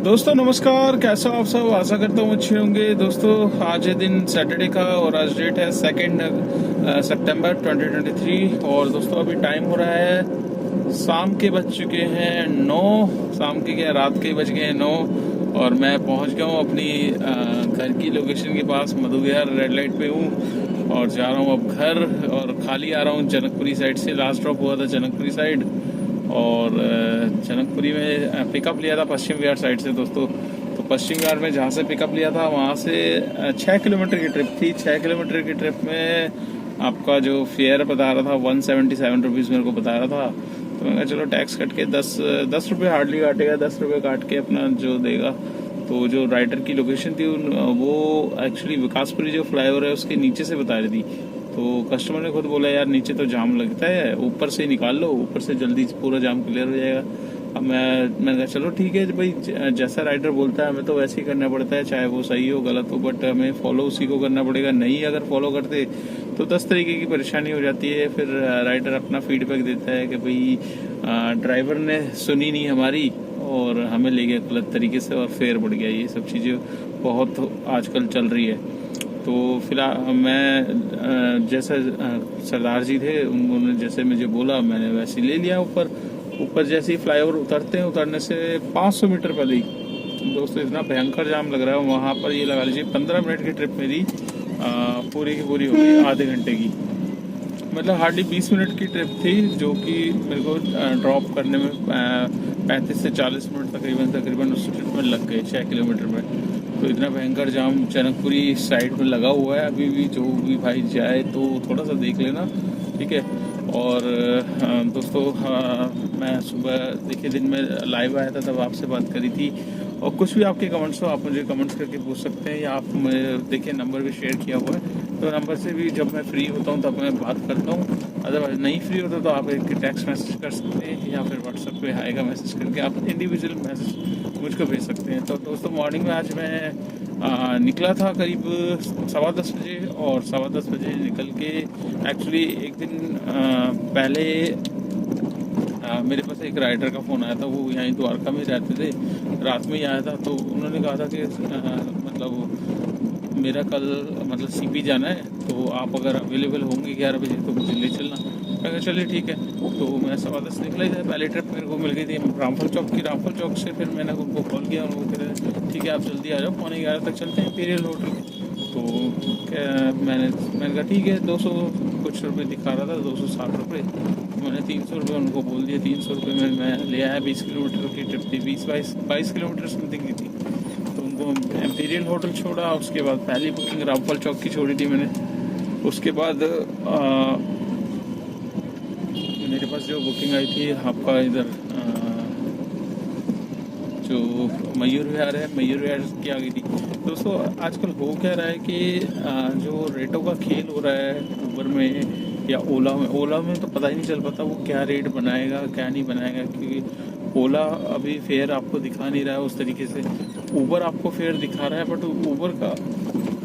दोस्तों नमस्कार, कैसे हो आप सब। आशा करता हूँ अच्छे होंगे। दोस्तों आज है दिन सैटरडे का और आज डेट है 2 सितंबर 2023। और दोस्तों अभी टाइम हो रहा है शाम के बज चुके हैं 9। शाम के क्या, रात के बज गए हैं 9। और मैं पहुँच गया हूँ अपनी घर की लोकेशन के पास। मधु विहार रेड लाइट पे हूँ और जा रहा हूँ अब घर। और खाली आ रहा हूँ जनकपुरी साइड से। लास्ट ड्रॉप हुआ था जनकपुरी साइड और जनकपुरी में पिकअप लिया था पश्चिम विहार साइड से दोस्तों। तो पश्चिम विहार में जहाँ से पिकअप लिया था वहाँ से 6 किलोमीटर की ट्रिप थी। 6 किलोमीटर की ट्रिप में आपका जो फेयर बता रहा था 177 रुपीज़ मेरे को बता रहा था। तो मैंने कहा चलो टैक्स कट के 10 रुपये हार्डली काटेगा, 10 रुपये काट के अपना जो देगा। तो जो राइडर की लोकेशन थी वो एक्चुअली विकासपुरी जो फ्लाईओवर है उसके नीचे से बता रही थी। तो कस्टमर ने खुद बोला यार नीचे तो जाम लगता है, ऊपर से निकाल लो, ऊपर से जल्दी पूरा जाम क्लियर हो जाएगा। अब मैंने कहा चलो ठीक है भाई, जैसा राइडर बोलता है हमें तो वैसे ही करना पड़ता है, चाहे वो सही हो गलत हो, बट हमें फॉलो उसी को करना पड़ेगा। नहीं अगर फॉलो करते तो 10 तरीके की परेशानी हो जाती है। फिर राइडर अपना फीडबैक देता है कि भाई ड्राइवर ने सुनी नहीं हमारी और हमें ले गया गलत तरीके से और फेयर बढ़ गया। ये सब चीज़ें बहुत आजकल चल रही है। तो फिलहाल मैं जैसा सरदार जी थे उन्होंने जैसे मुझे बोला मैंने वैसे ले लिया। ऊपर जैसे ही फ्लाईओवर उतरते हैं, उतरने से 500 मीटर पहले ही दोस्तों इतना भयंकर जाम लग रहा है वहाँ पर। ये लगा लीजिए 15 मिनट की ट्रिप मेरी पूरी की पूरी हो गई आधे घंटे की। मतलब हार्डली 20 मिनट की ट्रिप थी जो कि मेरे को ड्रॉप करने में 35 से 40 मिनट तकरीबन उस ट्रिप में लग गए 6 किलोमीटर में। तो इतना भयंकर जाम जनकपुरी साइड में लगा हुआ है अभी भी। जो भी भाई जाए तो थोड़ा सा देख लेना, ठीक है। और दोस्तों मैं सुबह देखिए दिन में लाइव आया था तब आपसे बात करी थी। और कुछ भी आपके कमेंट्स हो आप मुझे कमेंट्स करके पूछ सकते हैं, या आप देखिए नंबर भी शेयर किया हुआ है। तो नंबर से भी जब मैं फ्री होता हूँ तब मैं बात करता हूँ। अदरवाइज नहीं फ्री होता तो आप एक टेक्स्ट मैसेज कर सकते हैं या फिर व्हाट्सएप पे आएगा मैसेज करके आप इंडिविजुअल मैसेज मुझको भेज सकते हैं। तो दोस्तों मॉर्निंग में आज मैं निकला था करीब 10:15 बजे। और 10:15 बजे निकल के एक्चुअली एक दिन पहले मेरे पास एक राइडर का फ़ोन आया था। वो यहीं द्वारका में रहते थे, रात में ही आया था। तो उन्होंने कहा था कि मतलब मेरा कल मतलब सीपी जाना है, तो आप अगर अवेलेबल होंगे 11 बजे तो मुझे ले चलना। मैं कहा चलिए ठीक है। तो मैं 10:15 निकला ही था। पहले ट्रिप मेरे को मिल गई थी रामफल चौक की। रामफल चौक से फिर मैंने उनको कॉल किया, उनको कह रहे ठीक है आप जल्दी आ जाओ, 11:15 तक चलते हैं इंपीरियल होटल। तो मैंने कहा ठीक है। 200 कुछ रुपये दिखा रहा था, 260 रुपये। मैंने 300 रुपये उनको बोल दिया। 300 रुपये में मैं ले आया। 20 किलोमीटर की ट्रिप थी, 22 किलोमीटर समथिंग की थी। तो उनको इंपीरियल होटल छोड़ा। उसके बाद पहली बुकिंग रामफल चौक की छोड़ी थी मैंने। उसके बाद मेरे पास जो बुकिंग आई थी आपका इधर जो मयूर विहार है, मयूर विहार की आ गई थी। दोस्तों आजकल हो क्या रहा है कि जो रेटों का खेल हो रहा है ऊबर में या ओला में तो पता ही नहीं चल पाता वो क्या रेट बनाएगा क्या नहीं बनाएगा। क्योंकि ओला अभी फेयर आपको दिखा नहीं रहा है उस तरीके से। ऊबर आपको फेयर दिखा रहा है बट ऊबर का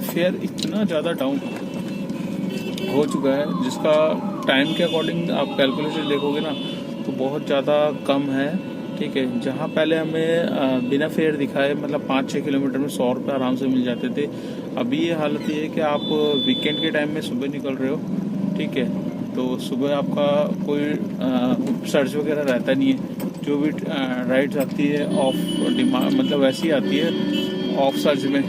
फेयर इतना ज़्यादा डाउन हो चुका है जिसका टाइम के अकॉर्डिंग आप कैलकुलेशन देखोगे ना तो बहुत ज़्यादा कम है, ठीक है। जहाँ पहले हमें बिना फेयर दिखाए मतलब 5-6 किलोमीटर में 100 रुपये आराम से मिल जाते थे। अभी ये हालत ये है कि आप वीकेंड के टाइम में सुबह निकल रहे हो, ठीक है, तो सुबह आपका कोई सर्च वगैरह रहता नहीं है। जो भी राइड्स आती है ऑफ डिमांड मतलब वैसी आती है ऑफ सर्च में,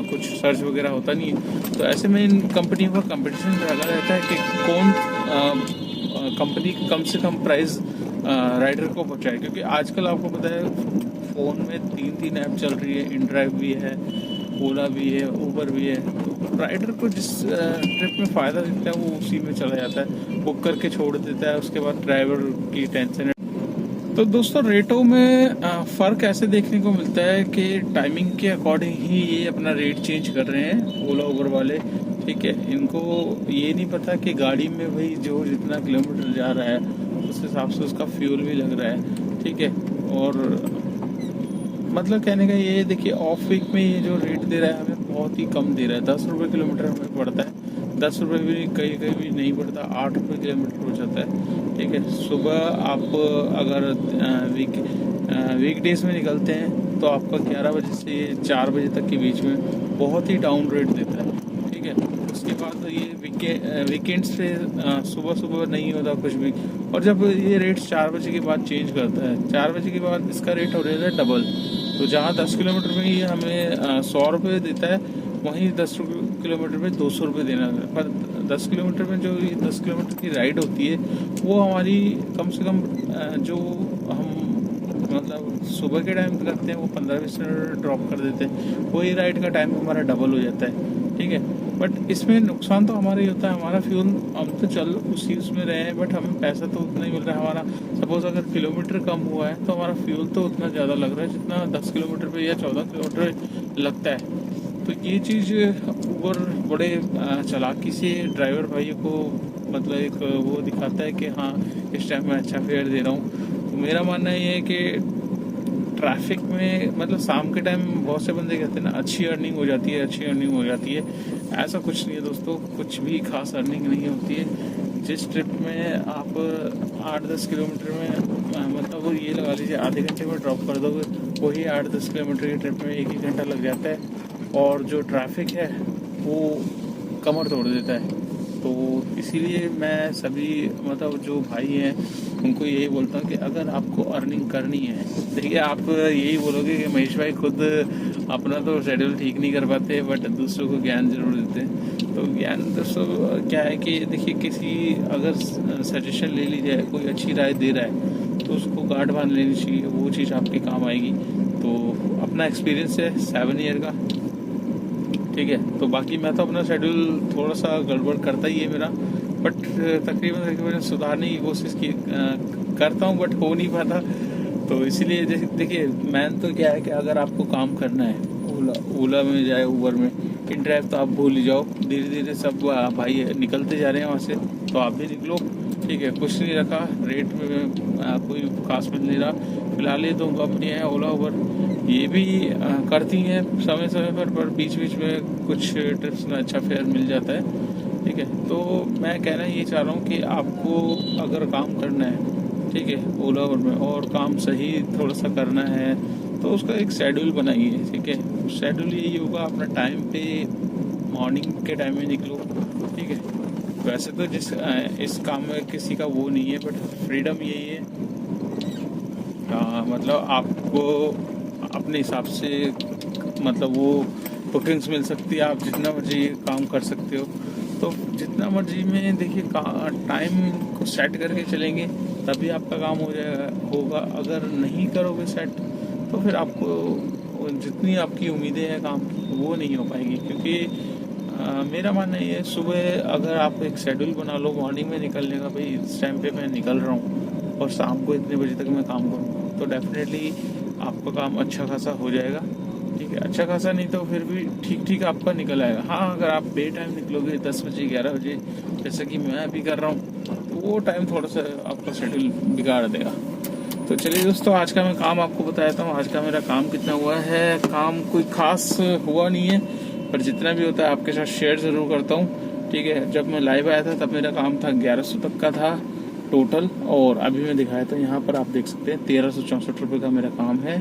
कुछ सर्च वगैरह होता नहीं है। तो ऐसे में इन कंपनियों का कंपटीशन लगा रहता है कि कौन कंपनी कम से कम प्राइस राइडर को पहुंचाए। क्योंकि आजकल आपको पता है फ़ोन में 3 ऐप चल रही है, इनड्राइव भी है, ओला भी है, ऊबर भी है। तो राइडर को जिस ट्रिप में फ़ायदा दिखता है वो उसी में चला जाता है, बुक करके छोड़ देता है। उसके बाद ड्राइवर की टेंशन है। तो दोस्तों रेटों में फ़र्क ऐसे देखने को मिलता है कि टाइमिंग के अकॉर्डिंग ही ये अपना रेट चेंज कर रहे हैं ओला ऊबर वाले, ठीक है। इनको ये नहीं पता कि गाड़ी में भाई जो जितना किलोमीटर जा रहा है उस हिसाब से उसका फ्यूल भी लग रहा है, ठीक है। और मतलब कहने का ये देखिए ऑफ वीक में ये जो रेट दे रहा है हमें बहुत ही कम दे रहा है। 10 रुपये किलोमीटर हमें पड़ता है। 10 रुपये भी कहीं कहीं भी नहीं पड़ता, 8 रुपये किलोमीटर हो जाता है, ठीक है। सुबह आप अगर वीक डेज में निकलते हैं तो आपका 11 बजे से 4 बजे तक के बीच में बहुत ही डाउन रेट देता है। ठीक है, उसके बाद ये वीकेंड्स पे सुबह सुबह नहीं होता कुछ भी। और जब ये रेट्स 4 बजे के बाद चेंज करता है, 4 बजे के बाद इसका रेट हो जाता है डबल। तो जहाँ 10 किलोमीटर में ये हमें 100 रुपये देता है, वहीं 10 किलोमीटर में 200 रुपये देना है। पर 10 किलोमीटर में जो 10 किलोमीटर की राइड होती है वो हमारी कम से कम जो हम मतलब सुबह के टाइम करते हैं वो 15-20 मिनट ड्रॉप कर देते हैं, वही राइड का टाइम हमारा डबल हो जाता है। ठीक है, बट इसमें नुकसान तो हमारा ही होता है, हमारा फ्यूल हम तो चल उसी उसमें रहे हैं, बट हमें पैसा तो उतना ही मिल रहा है। हमारा सपोज अगर किलोमीटर कम हुआ है तो हमारा फ्यूल तो उतना ज़्यादा लग रहा है जितना 10 किलोमीटर पे या 14 किलोमीटर लगता है। तो ये चीज़ ऊबर बड़े चालाकी से ड्राइवर भाइयों को मतलब एक वो दिखाता है कि हाँ इस टाइम मैं अच्छा फेयर दे रहा हूँ। तो मेरा मानना ये है कि ट्रैफिक में मतलब शाम के टाइम बहुत से बंदे कहते हैं ना अच्छी अर्निंग हो जाती है, अच्छी अर्निंग हो जाती है। ऐसा कुछ नहीं है दोस्तों, कुछ भी खास अर्निंग नहीं होती है। जिस ट्रिप में आप 8-10 किलोमीटर में मतलब ये लगा लीजिए आधे घंटे में ड्रॉप कर दोगे, वही 8-10 किलोमीटर की ट्रिप में 1 घंटा लग जाता है। और जो ट्रैफिक है वो कमर तोड़ देता है। तो इसीलिए मैं सभी मतलब जो भाई हैं उनको यही बोलता हूँ कि अगर आपको अर्निंग करनी है, देखिए आप यही बोलोगे कि महेश भाई खुद अपना तो शेड्यूल ठीक नहीं कर पाते बट दूसरों को ज्ञान जरूर देते हैं। तो ज्ञान दोस्तों क्या है कि देखिए किसी अगर सजेशन ले ली जाए, कोई अच्छी राय दे रहा है तो उसको गांठ बांध लेनी चाहिए, वो चीज़ आपके काम आएगी। तो अपना एक्सपीरियंस है 7 ईयर का। ठीक है, तो बाकी मैं तो अपना शेड्यूल थोड़ा सा गड़बड़ करता ही है मेरा, बट तकरीबन सुधारने की कोशिश की करता हूँ बट हो नहीं पाता। तो इसीलिए देखिए मैन तो क्या है कि अगर आपको काम करना है ओला में जाए ऊबर में, इन ड्राइव तो आप भूल ही जाओ। धीरे धीरे सब भाई निकलते जा रहे हैं वहाँ से, तो आप भी निकलो। ठीक है, कुछ नहीं रखा रेट में कोई खास मिल नहीं रहा। फिलहाल ये 2 कंपनियाँ हैं ओला ऊबर, ये भी करती हैं समय समय पर बीच बीच में कुछ ट्रिप्स में अच्छा फेयर मिल जाता है। ठीक है, तो मैं कहना ये चाह रहा हूँ कि आपको अगर काम करना है, ठीक है, ओला ऊबर में, और काम सही थोड़ा सा करना है तो उसका एक शेड्यूल बनाइए। ठीक है, शेड्यूल यही होगा अपना टाइम पे मॉर्निंग के टाइम में निकलो। ठीक है, वैसे तो इस काम में किसी का वो नहीं है बट फ्रीडम यही है, मतलब आपको अपने हिसाब से मतलब वो बुकिंग्स मिल सकती है, आप जितना मर्जी काम कर सकते हो। तो जितना मर्जी में देखिए टाइम को सेट करके चलेंगे तभी आपका काम होगा। अगर नहीं करोगे सेट तो फिर आपको जितनी आपकी उम्मीदें हैं काम की वो नहीं हो पाएगी। क्योंकि मेरा मानना ये है सुबह अगर आप एक शेड्यूल बना लो मॉर्निंग में निकलने का, भाई इस टाइम पे मैं निकल रहा हूँ और शाम को इतने बजे तक मैं काम करूँगा, तो डेफिनेटली आपका काम अच्छा खासा हो जाएगा। ठीक है, अच्छा खासा नहीं तो फिर भी ठीक ठीक आपका निकल आएगा। हाँ, अगर आप बे टाइम निकलोगे 10 बजे 11 बजे जैसा कि मैं अभी कर रहा हूँ, तो वो टाइम थोड़ा सा आपका शेड्यूल बिगाड़ देगा। तो चलिए दोस्तों, आज का मैं काम आपको बताता हूँ। आज का मेरा काम कितना हुआ है। काम कोई खास हुआ नहीं है, पर जितना भी होता है आपके साथ शेयर ज़रूर करता हूँ। ठीक है, जब मैं लाइव आया था तब मेरा काम था 1100 तक का था टोटल, और अभी मैं दिखाया था यहाँ पर आप देख सकते हैं 1364 रुपये का मेरा काम है।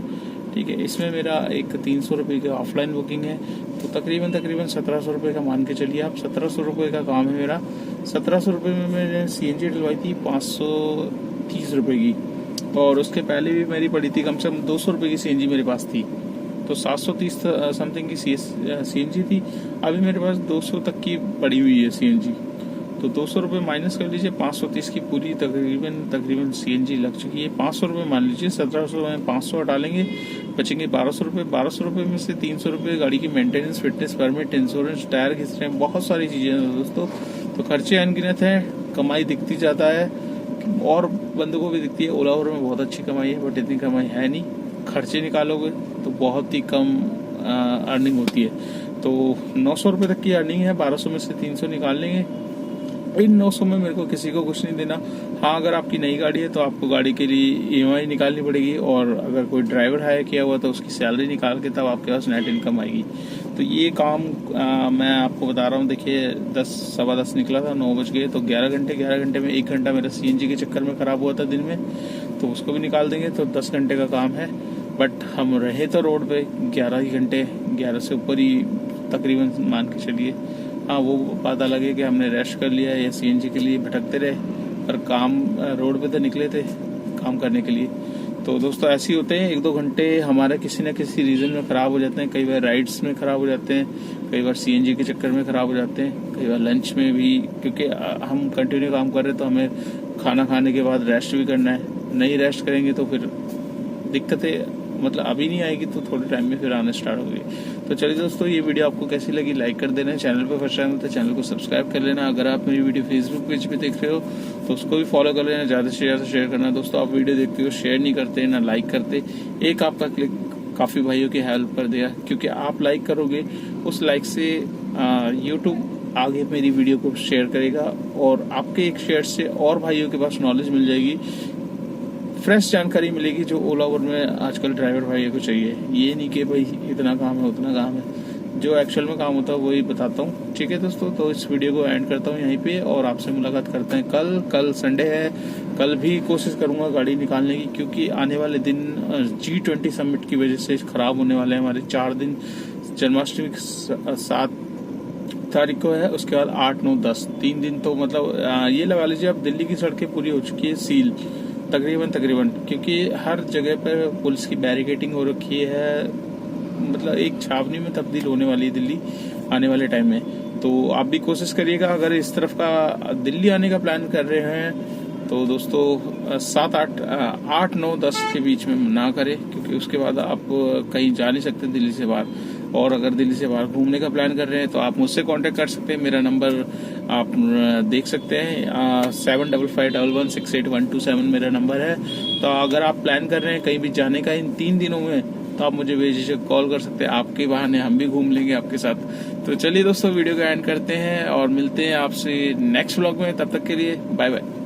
ठीक है, इसमें मेरा एक 300 रुपये की ऑफलाइन बुकिंग है, तो तकरीबन 1700 रुपये का मान के चलिए आप। 1700 रुपये का काम है मेरा। 1700 रुपये में मैंने CNG डलवाई थी 530 रुपये की, और उसके पहले भी मेरी पड़ी थी कम से कम 200 रुपये की CNG मेरे पास थी, तो 730 समथिंग की CNG थी। अभी मेरे पास 200 तक की पड़ी हुई है CNG, तो 200 रुपये माइनस कर लीजिए, 530 की पूरी तकरीबन CNG लग चुकी है। 500 रुपये मान लीजिए, 1700 में 500 हटा लेंगे, बचेंगे 1200 रुपये। 1200 रुपये में से 300 रुपये गाड़ी की maintenance, fitness permit, insurance, tyre खींचने, बहुत सारी चीज़ें हैं दोस्तों। तो खर्चे अनगिनत हैं, कमाई दिखती जाता है और बंदों को भी दिखती है। ओला ओवर में बहुत अच्छी कमाई है बट इतनी कमाई है नहीं, खर्चे निकालोगे तो बहुत ही कम अर्निंग होती है। तो 900 रुपये तक की अर्निंग है, 1200 में से 300 निकाल लेंगे। इन 900 में मेरे को किसी को कुछ नहीं देना। हाँ, अगर आपकी नई गाड़ी है तो आपको गाड़ी के लिए EMI निकालनी पड़ेगी, और अगर कोई ड्राइवर हायर किया हुआ तो उसकी सैलरी निकाल के तब आपके पास नेट इनकम आएगी। तो ये काम मैं आपको बता रहा हूँ। देखिए 10-10:15 निकला था, 9 बज गए, तो 11 घंटे में 1 घंटा मेरा CNG के चक्कर में ख़राब हुआ था दिन में, तो उसको भी निकाल देंगे, तो 10 घंटे का काम है। बट हम रहे तो रोड पे 11 ही घंटे, 11 से ऊपर ही तकरीबन मान के चलिए। हाँ, वो बात अलग है कि हमने रेस्ट कर लिया या सीएनजी के लिए भटकते रहे, पर काम रोड पे तो निकले थे काम करने के लिए। तो दोस्तों ऐसे ही होते हैं, 1-2 घंटे हमारे किसी न किसी रीजन में ख़राब हो जाते हैं। कई बार राइड्स में ख़राब हो जाते हैं, कई बार सीएनजी के चक्कर में ख़राब हो जाते हैं, कई बार लंच में भी, क्योंकि हम कंटिन्यू काम कर रहे हैं तो हमें खाना खाने के बाद रेस्ट भी करना है। नहीं रेस्ट करेंगे तो फिर दिक्कतें मतलब अभी नहीं आएगी तो थोड़े टाइम में फिर आना स्टार्ट होगी। तो चलिए दोस्तों, ये वीडियो आपको कैसी लगी लाइक कर देना, चैनल पर फर्स्ट टाइम हो तो चैनल को सब्सक्राइब कर लेना। अगर आप मेरी वीडियो फेसबुक पेज पे देख रहे हो तो उसको भी फॉलो कर लेना, ज़्यादा से ज़्यादा शेयर करना। दोस्तों आप वीडियो देखते हो शेयर नहीं करते ना लाइक करते, एक आपका क्लिक काफ़ी भाइयों की हेल्प कर देगा, क्योंकि आप लाइक करोगे उस लाइक से यूट्यूब आगे मेरी वीडियो को शेयर करेगा और आपके एक शेयर से और भाइयों के पास नॉलेज मिल जाएगी, फ्रेश जानकारी मिलेगी जो ऑल ओवर में आजकल ड्राइवर भाइयों को चाहिए। ये नहीं कि भाई इतना काम है उतना काम है, जो एक्चुअल में काम होता है वही बताता हूँ। ठीक है दोस्तों, तो इस वीडियो को एंड करता हूँ यहीं पे और आपसे मुलाकात करते हैं कल संडे है। कल भी कोशिश करूँगा गाड़ी निकालने की, क्योंकि आने वाले दिन G20 समिट की वजह से ख़राब होने वाले हैं हमारे 4 दिन। जन्माष्टमी 7 तारीख को है, उसके बाद 8, 9, 10 3 दिन। तो मतलब ये लगा लीजिए अब दिल्ली की सड़कें पूरी हो चुकी है सील तकरीबन, क्योंकि हर जगह पर पुलिस की बैरिकेडिंग हो रखी है। मतलब एक छावनी में तब्दील होने वाली है दिल्ली आने वाले टाइम में। तो आप भी कोशिश करिएगा, अगर इस तरफ का दिल्ली आने का प्लान कर रहे हैं तो दोस्तों 7, 8, 9, 10 के बीच में ना करें, क्योंकि उसके बाद आप कहीं जा नहीं सकते दिल्ली से बाहर। और अगर दिल्ली से बाहर घूमने का प्लान कर रहे हैं तो आप मुझसे कांटेक्ट कर सकते हैं। मेरा नंबर आप देख सकते हैं 7551168127 मेरा नंबर है। तो अगर आप प्लान कर रहे हैं कहीं भी जाने का इन 3 दिनों में तो आप मुझे बेझिझक कॉल कर सकते हैं, आपके बहाने हम भी घूम लेंगे आपके साथ। तो चलिए दोस्तों, वीडियो को एंड करते हैं और मिलते हैं आपसे नेक्स्ट व्लॉग में। तब तक के लिए बाय बाय।